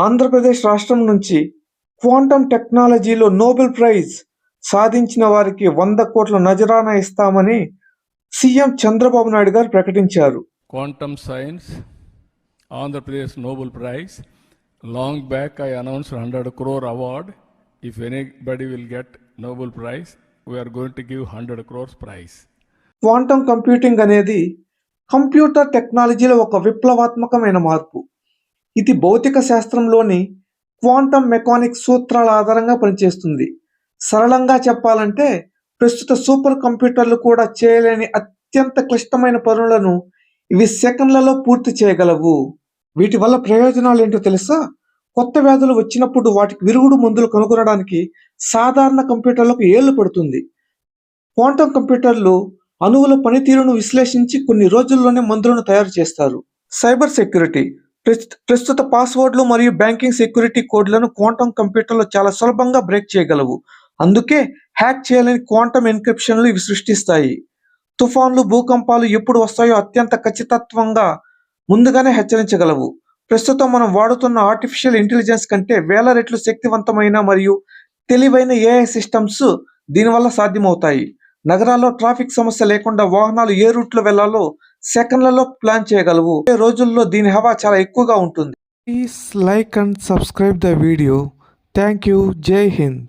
ఆంధ్రప్రదేశ్ రాష్ట్రం నుంచి క్వాంటం టెక్నాలజీలో నోబెల్ ప్రైజ్ సాధించిన వారికి 100 కోట్ల నజరానా ఇస్తామని సీఎం చంద్రబాబు నాయుడు గారు ప్రకటించారు. Quantum Science, Andhra Pradesh Nobel Prize. Long back I announced 100 crore award. If anybody will get Nobel Prize, we are going to give 100 crores prize. Quantum computing అనేది computer టెక్నాలజీలో ఒక విప్లవాత్మకమైన మార్పు. ఇది భౌతిక శాస్త్రంలోని క్వాంటం మెకానిక్స్ సూత్రాల ఆధారంగా పనిచేస్తుంది. సరళంగా చెప్పాలంటే ప్రస్తుత సూపర్ కంప్యూటర్లు కూడా చేయలేని అత్యంత క్లిష్టమైన పనులను ఇవి సెకండ్లలో పూర్తి చేయగలవు. వీటి వల్ల ప్రయోజనాలు ఏంటో తెలుసా? కొత్త వ్యాధులు వచ్చినప్పుడు వాటికి విరుగుడు మందులు కనుగొనడానికి సాధారణ కంప్యూటర్లకు ఏళ్లు పడుతుంది. క్వాంటం కంప్యూటర్లు అణువుల పనితీరును విశ్లేషించి కొన్ని రోజుల్లోనే మందులను తయారు చేస్తారు. Cyber security. ప్రస్తుత పాస్వర్డ్లు మరియు బ్యాంకింగ్ సెక్యూరిటీ కోడ్లను క్వాంటం కంప్యూటర్లు చాలా సులభంగా బ్రేక్ చేయగలవు. అందుకే హ్యాక్ చేయలేని క్వాంటం ఎన్క్రిప్షన్లు ఇవి సృష్టిస్తాయి. తుఫాన్లు, భూకంపాలు ఎప్పుడు వస్తాయో అత్యంత ఖచ్చితత్వంగా ముందుగానే హెచ్చరించగలవు. ప్రస్తుతం మనం వాడుతున్న ఆర్టిఫిషియల్ ఇంటెలిజెన్స్ కంటే వేల రెట్లు శక్తివంతమైన మరియు తెలివైన ఏఐ సిస్టమ్స్ దీనివల్ల సాధ్యమవుతాయి. నగరాల్లో ట్రాఫిక్ సమస్య లేకుండా వాహనాలు ఏ రూట్లో వెళ్లాలో సెకండ్లలో ప్లాన్ చేయగలవు. రోజుల్లో దీని హవా చాలా ఎక్కువగా ఉంటుంది. Please like and subscribe the video. Thank you. జై హింద్.